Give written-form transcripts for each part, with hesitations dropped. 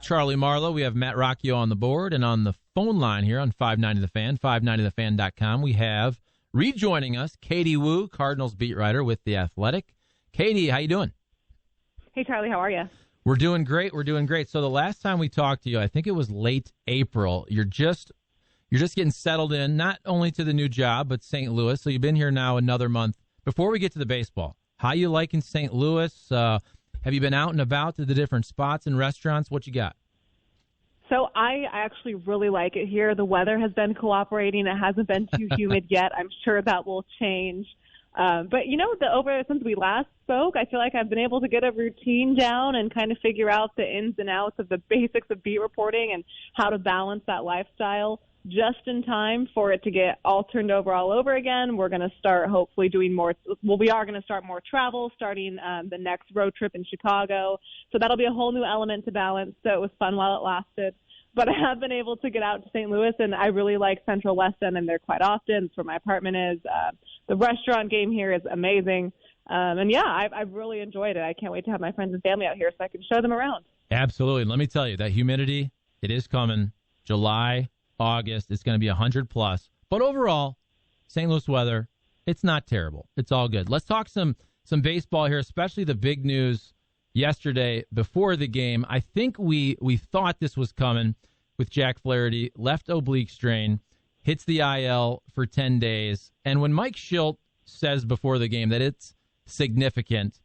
Charlie Marlow. We have Matt Rocchio on the board, and on the phone line here on 590 The Fan, 590thefan.com, we have rejoining us Katie Woo, Cardinals beat writer with The Athletic. Katie, how you doing? Hey, Charlie, how are you? We're doing great. So the last time we talked to you, I think it was late April. You're just getting settled in, not only to the new job, but St. Louis. So you've been here now another month. Before we get to the baseball, how you liking St. Louis? Have you been out and about to the different spots and restaurants? What you got? So I actually really like it here. The weather has been cooperating. It hasn't been too humid yet. I'm sure that will change. But, since we last spoke, I feel like I've been able to get a routine down and kind of figure out the ins and outs of the basics of beat reporting and how to balance that lifestyle just in time for it to get all turned over all over again. We're going to start hopefully doing more. Well, we are going to start more travel starting the next road trip in Chicago. So that'll be a whole new element to balance. So it was fun while it lasted. But I have been able to get out to St. Louis, and I really like Central West End. I'm there quite often. It's where my apartment is. The restaurant game here is amazing. I've really enjoyed it. I can't wait to have my friends and family out here so I can show them around. Absolutely. Let me tell you, that humidity, it is coming. July, August, it's going to be 100+. But overall, St. Louis weather, it's not terrible. It's all good. Let's talk some baseball here, especially the big news yesterday before the game. I think we thought this was coming with Jack Flaherty, left oblique strain, hits the IL for 10 days. And when Mike Schilt says before the game that it's significant,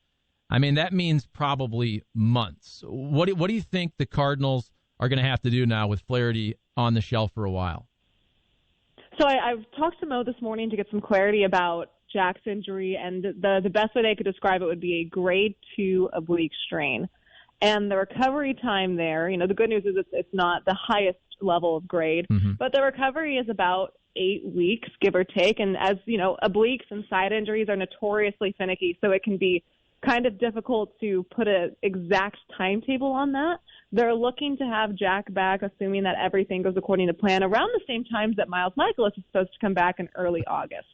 I mean, that means probably months. What do you think the Cardinals are going to have to do now with Flaherty on the shelf for a while? So I've talked to Mo this morning to get some clarity about Jack's injury, and the best way they could describe it would be a grade 2 oblique strain. And the recovery time there, the good news is it's not the highest level of grade, but the recovery is about 8 weeks, give or take. And as you know, obliques and side injuries are notoriously finicky, so it can be kind of difficult to put an exact timetable on that. They're looking to have Jack back, assuming that everything goes according to plan, around the same time that Miles Michaelis is supposed to come back in early August.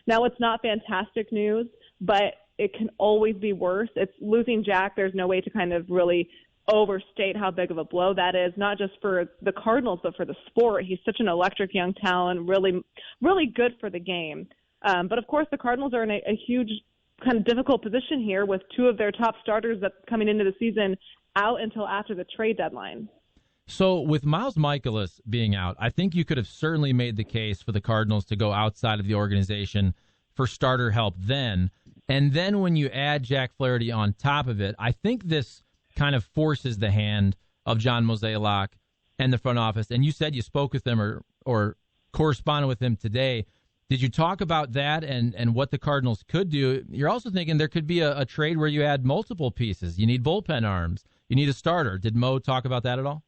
Now, it's not fantastic news, but it can always be worse. It's losing Jack. There's no way to kind of really overstate how big of a blow that is, not just for the Cardinals, but for the sport. He's such an electric young talent, really, really good for the game. But, of course, the Cardinals are in a huge kind of difficult position here with two of their top starters that coming into the season out until after the trade deadline. So with Miles Michaelis being out, I think you could have certainly made the case for the Cardinals to go outside of the organization for starter help then. And then when you add Jack Flaherty on top of it, I think this kind of forces the hand of John Mozeliak and the front office. And you said you spoke with them or corresponded with him today. Did you talk about that and what the Cardinals could do? You're also thinking there could be a trade where you add multiple pieces. You need bullpen arms. You need a starter. Did Mo talk about that at all?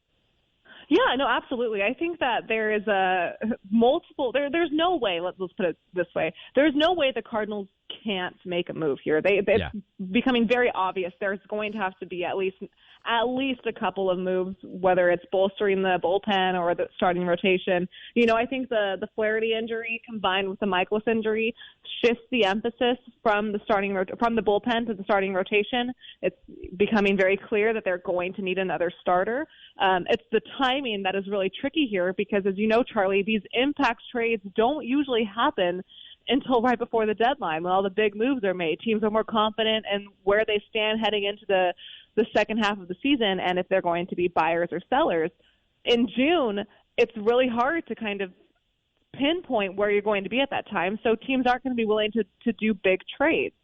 Yeah, no, absolutely. I think that there is there's no way, let's put it this way, there's no way the Cardinals can't make a move here. It's becoming very obvious there's going to have to be at least a couple of moves, whether it's bolstering the bullpen or the starting rotation. I think the Flaherty injury combined with the Michaelis injury shifts the emphasis from the bullpen to the starting rotation. It's becoming very clear that they're going to need another starter. It's the timing that is really tricky here because, as you know, Charlie, these impact trades don't usually happen until right before the deadline when all the big moves are made. Teams are more confident in where they stand heading into the second half of the season and if they're going to be buyers or sellers. In June, it's really hard to kind of pinpoint where you're going to be at that time, so teams aren't going to be willing to do big trades.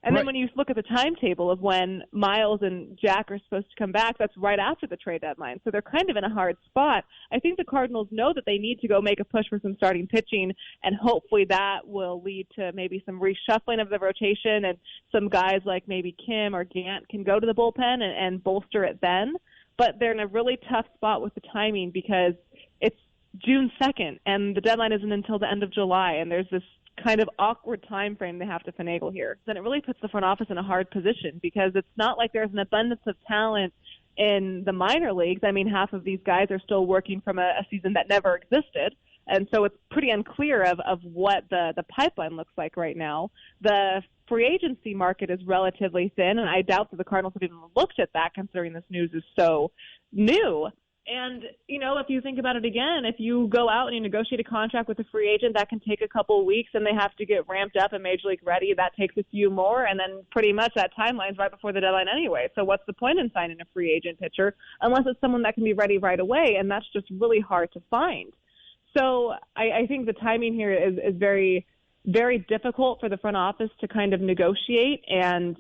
And then when you look at the timetable of when Miles and Jack are supposed to come back, that's right after the trade deadline. So they're kind of in a hard spot. I think the Cardinals know that they need to go make a push for some starting pitching, and hopefully that will lead to maybe some reshuffling of the rotation and some guys like maybe Kim or Gantz can go to the bullpen and bolster it then. But they're in a really tough spot with the timing because it's June 2nd, and the deadline isn't until the end of July, and there's this kind of awkward time frame they have to finagle here. Then it really puts the front office in a hard position because it's not like there's an abundance of talent in the minor leagues. I mean, half of these guys are still working from a season that never existed. And so it's pretty unclear of what the pipeline looks like right now. The free agency market is relatively thin, and I doubt that the Cardinals have even looked at that considering this news is so new. And, if you think about it again, if you go out and you negotiate a contract with a free agent, that can take a couple of weeks, and they have to get ramped up and Major League ready. That takes a few more, and then pretty much that timeline's right before the deadline anyway. So what's the point in signing a free agent pitcher unless it's someone that can be ready right away, and that's just really hard to find. So I think the timing here is very, very difficult for the front office to kind of negotiate. And,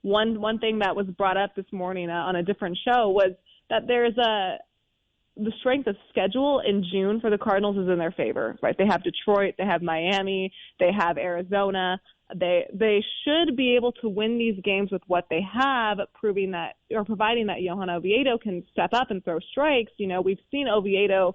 one thing that was brought up this morning on a different show was that the strength of schedule in June for the Cardinals is in their favor, right? They have Detroit, they have Miami, they have Arizona. They should be able to win these games with what they have, providing that Johan Oviedo can step up and throw strikes. We've seen Oviedo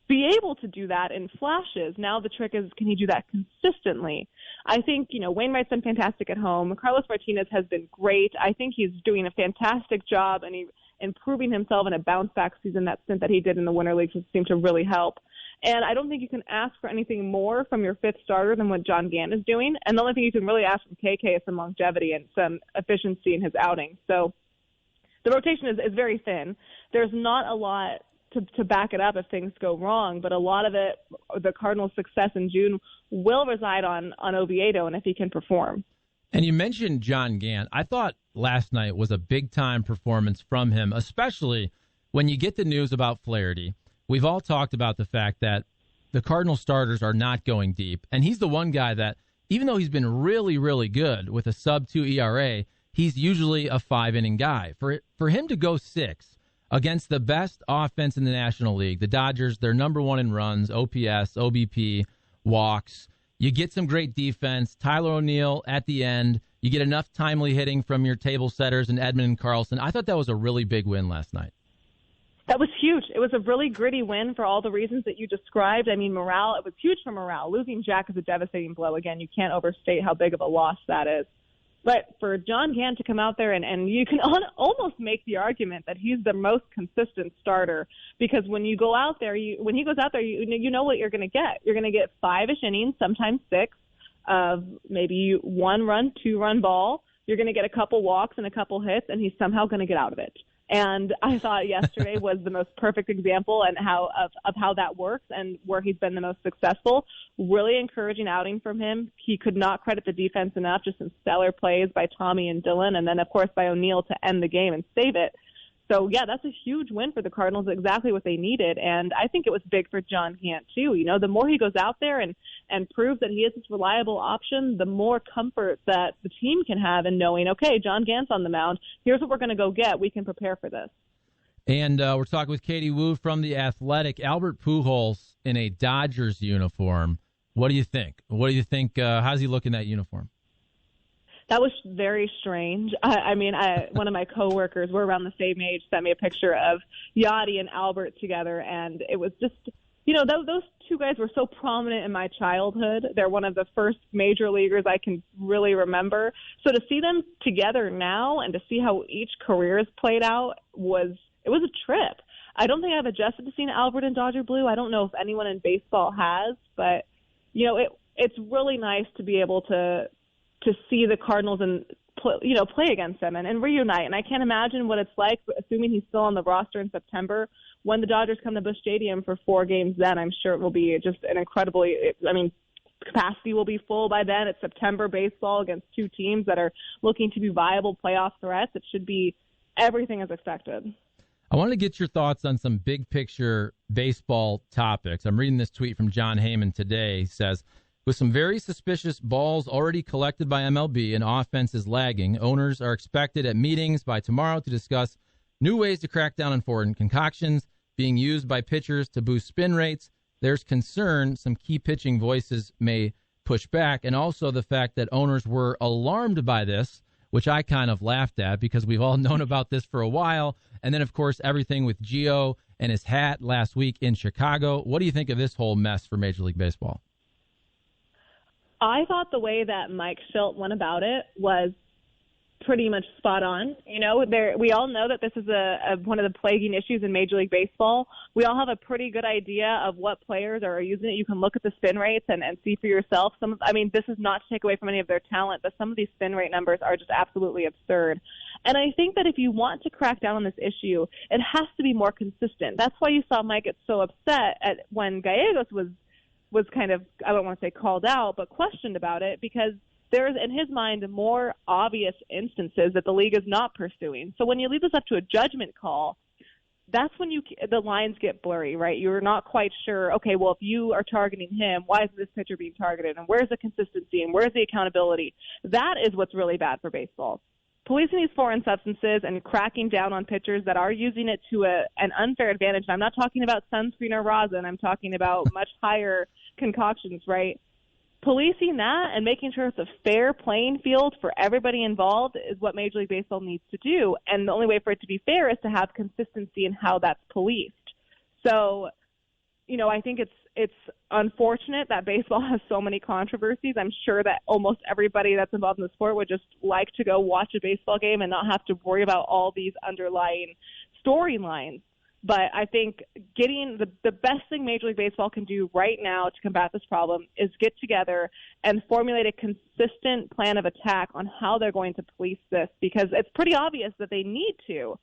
be able to do that in flashes. Now the trick is, can he do that consistently? I think, Wainwright's been fantastic at home. Carlos Martinez has been great. I think he's doing a fantastic job, and improving himself in a bounce-back season. That stint that he did in the Winter Leagues seemed to really help. And I don't think you can ask for anything more from your fifth starter than what John Gant is doing. And the only thing you can really ask from KK is some longevity and some efficiency in his outing. So the rotation is very thin. There's not a lot to back it up if things go wrong, but a lot of it, the Cardinals' success in June, will reside on Oviedo and if he can perform. And you mentioned John Gant. I thought last night was a big-time performance from him, especially when you get the news about Flaherty. We've all talked about the fact that the Cardinal starters are not going deep, and he's the one guy that, even though he's been really, really good with a sub-2 ERA, he's usually a 5-inning guy. For him to go 6 against the best offense in the National League, the Dodgers, they're number 1 in runs, OPS, OBP, walks. You get some great defense, Tyler O'Neill at the end. You get enough timely hitting from your table setters and Edman and Carlson. I thought that was a really big win last night. That was huge. It was a really gritty win for all the reasons that you described. I mean, morale, it was huge for morale. Losing Jack is a devastating blow. Again, you can't overstate how big of a loss that is. But for John Gant to come out there and you can almost make the argument that he's the most consistent starter, because when you go out there, when he goes out there, you know what you're going to get. You're going to get 5-ish innings, sometimes 6, of maybe 1-run, 2-run ball. You're going to get a couple walks and a couple hits, and he's somehow going to get out of it. And I thought yesterday was the most perfect example and of how that works and where he's been the most successful. Really encouraging outing from him. He could not credit the defense enough, just some stellar plays by Tommy and Dylan, and then, of course, by O'Neill to end the game and save it. So, yeah, that's a huge win for the Cardinals, exactly what they needed. And I think it was big for John Gant, too. The more he goes out there and proves that he is this reliable option, the more comfort that the team can have in knowing, okay, John Gant's on the mound. Here's what we're going to go get. We can prepare for this. And we're talking with Katie Wu from The Athletic. Albert Pujols in a Dodgers uniform. What do you think? How's he look in that uniform? That was very strange. One of my coworkers, we're around the same age, sent me a picture of Yachty and Albert together, and it was just, those two guys were so prominent in my childhood. They're one of the first major leaguers I can really remember. So to see them together now and to see how each career has played out was a trip. I don't think I've adjusted to seeing Albert in Dodger blue. I don't know if anyone in baseball has, but it's really nice to be able to see the Cardinals and play against them and reunite. And I can't imagine what it's like, assuming he's still on the roster in September, when the Dodgers come to Busch Stadium for 4 games. Then I'm sure it will be just an capacity will be full by then. It's September baseball against 2 teams that are looking to be viable playoff threats. It should be everything as expected. I wanted to get your thoughts on some big picture baseball topics. I'm reading this tweet from John Heyman today. He says, with some very suspicious balls already collected by MLB and offense is lagging, owners are expected at meetings by tomorrow to discuss new ways to crack down on foreign concoctions being used by pitchers to boost spin rates. There's concern some key pitching voices may push back, and also the fact that owners were alarmed by this, which I kind of laughed at because we've all known about this for a while. And then, of course, everything with Gio and his hat last week in Chicago. What do you think of this whole mess for Major League Baseball? I thought the way that Mike Shildt went about it was pretty much spot on. We all know that this is one of the plaguing issues in Major League Baseball. We all have a pretty good idea of what players are using it. You can look at the spin rates and see for yourself. This is not to take away from any of their talent, but some of these spin rate numbers are just absolutely absurd. And I think that if you want to crack down on this issue, it has to be more consistent. That's why you saw Mike get so upset when Gallegos was kind of, I don't want to say called out, but questioned about it, because there's, in his mind, more obvious instances that the league is not pursuing. So when you leave this up to a judgment call, that's when the lines get blurry, right? You're not quite sure, okay, well, if you are targeting him, why is this pitcher being targeted? And where's the consistency and where's the accountability? That is what's really bad for baseball. Policing these foreign substances and cracking down on pitchers that are using it to an unfair advantage. And I'm not talking about sunscreen or rosin. I'm talking about much higher concoctions, right? Policing that and making sure it's a fair playing field for everybody involved is what Major League Baseball needs to do. And the only way for it to be fair is to have consistency in how that's policed. So, I think it's unfortunate that baseball has so many controversies. I'm sure that almost everybody that's involved in the sport would just like to go watch a baseball game and not have to worry about all these underlying storylines. But I think getting the best thing Major League Baseball can do right now to combat this problem is get together and formulate a consistent plan of attack on how they're going to police this, because it's pretty obvious that they need to.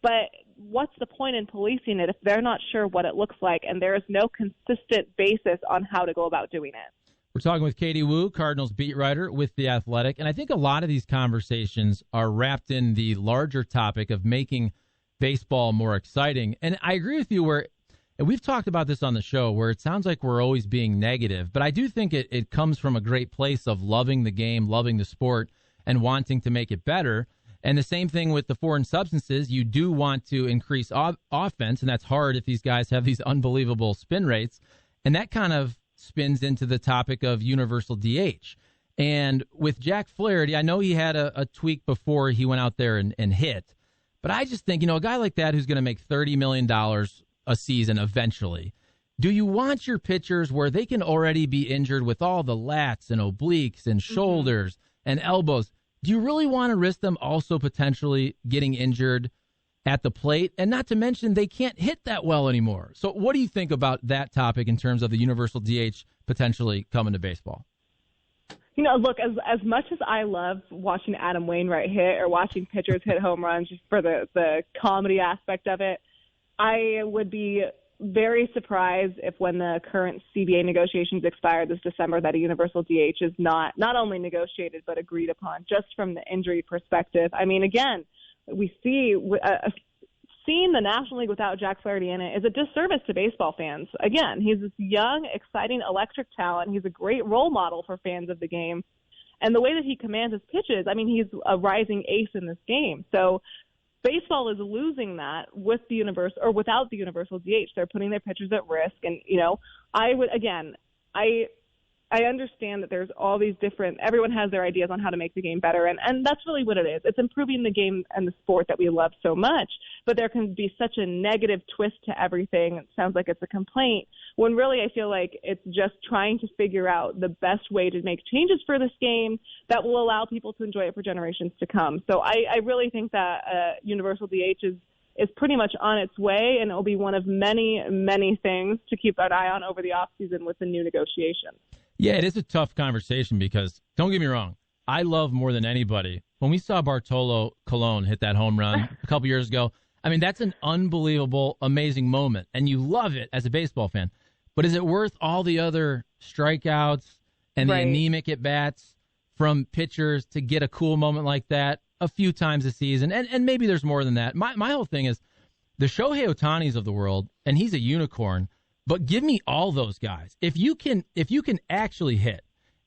But what's the point in policing it if they're not sure what it looks like and there is no consistent basis on how to go about doing it? We're talking with Katie Woo, Cardinals beat writer with The Athletic, and I think a lot of these conversations are wrapped in the larger topic of making baseball more exciting. And I agree with you and we've talked about this on the show, where it sounds like we're always being negative, but I do think it comes from a great place of loving the game, loving the sport, and wanting to make it better. And the same thing with the foreign substances. You do want to increase offense, and that's hard if these guys have these unbelievable spin rates. And that kind of spins into the topic of universal DH. And with Jack Flaherty, I know he had a tweak before he went out there and hit. But I just think, a guy like that who's going to make $30 million a season eventually, do you want your pitchers where they can already be injured with all the lats and obliques and shoulders and elbows? Do you really want to risk them also potentially getting injured at the plate? And not to mention, they can't hit that well anymore. So what do you think about that topic in terms of the universal DH potentially coming to baseball? Look, as much as I love watching Adam Wainwright hit or watching pitchers hit home runs just for the comedy aspect of it, I would be very surprised if, when the current CBA negotiations expire this December, that a universal DH is not only negotiated but agreed upon, just from the injury perspective. I mean, again, we see seeing the National League without Jack Flaherty in it is a disservice to baseball fans. Again, he's this young, exciting, electric talent. He's a great role model for fans of the game. And the way that he commands his pitches, he's a rising ace in this game. So baseball is losing that with the without the universal DH. They're putting their pitchers at risk. And, I understand that there's all these everyone has their ideas on how to make the game better. And that's really what it is. It's improving the game and the sport that we love so much. But there can be such a negative twist to everything. It sounds like it's a complaint, when really I feel like it's just trying to figure out the best way to make changes for this game that will allow people to enjoy it for generations to come. So I really think that universal DH is pretty much on its way, and it will be one of many, many things to keep an eye on over the offseason with the new negotiations. Yeah, it is a tough conversation because, don't get me wrong, I love more than anybody when we saw Bartolo Colon hit that home run a couple years ago. That's an unbelievable, amazing moment, and you love it as a baseball fan. But is it worth all the other strikeouts and the anemic at-bats from pitchers to get a cool moment like that a few times a season? And maybe there's more than that. My whole thing is the Shohei Ohtanis of the world, and he's a unicorn, but give me all those guys. If you can actually hit,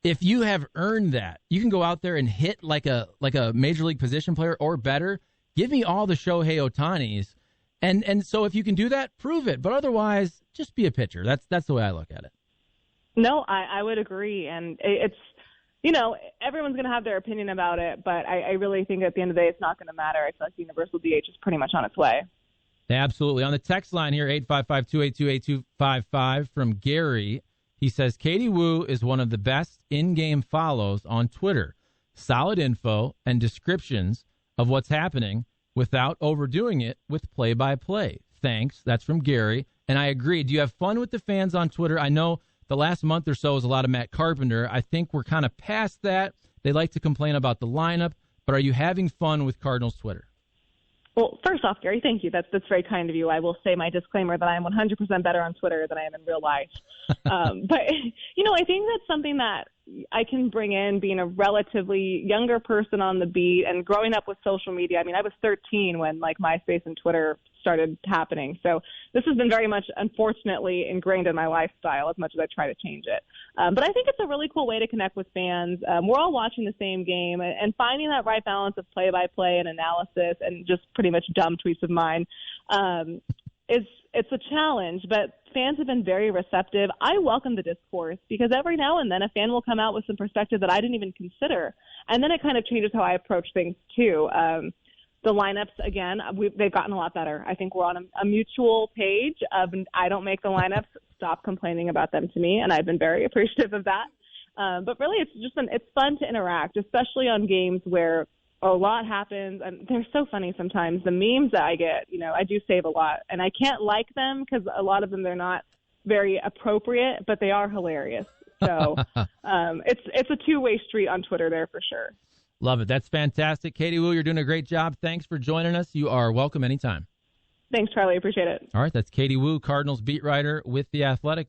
if you have earned that, you can go out there and hit like a major league position player or better. Give me all the Shohei Ohtanis. And so if you can do that, prove it. But otherwise, just be a pitcher. That's the way I look at it. No, I would agree. And it's, everyone's going to have their opinion about it, but I really think at the end of the day, it's not going to matter. I feel like the universal DH is pretty much on its way. Absolutely. On the text line here, 855-282-8255 from Gary, he says, Katie Woo is one of the best in-game follows on Twitter. solid info and descriptions of what's happening without overdoing it with play-by-play. Thanks. That's from Gary. And I agree. Do you have fun with the fans on Twitter? I know the last month or so was a lot of Matt Carpenter. I think we're kind of past that. They like to complain about the lineup. But are you having fun with Cardinals Twitter? Well, first off, Gary, thank you. That's very kind of you. I will say my disclaimer that I am 100% better on Twitter than I am in real life. But, I think that's something that I can bring in being a relatively younger person on the beat and growing up with social media. I mean, I was 13 when, MySpace and Twitter started happening. So this has been very much, unfortunately, ingrained in my lifestyle as much as I try to change it. But I think it's a really cool way to connect with fans. We're all watching the same game, and finding that right balance of play-by-play and analysis and just pretty much dumb tweets of mine it's a challenge, but fans have been very receptive. I welcome the discourse because every now and then a fan will come out with some perspective that I didn't even consider, and then it kind of changes how I approach things too. The lineups, again, they've gotten a lot better. I think we're on a mutual page of I don't make the lineups, stop complaining about them to me, and I've been very appreciative of that. But really, it's fun to interact, especially on games where a lot happens, and they're so funny sometimes. The memes that I get, I do save a lot, and I can't like them because a lot of them, they're not very appropriate, but they are hilarious. So it's a two-way street on Twitter there for sure. Love it. That's fantastic. Katie Woo, you're doing a great job. Thanks for joining us. You are welcome anytime. Thanks, Charlie. Appreciate it. All right, that's Katie Woo, Cardinals beat writer with The Athletic.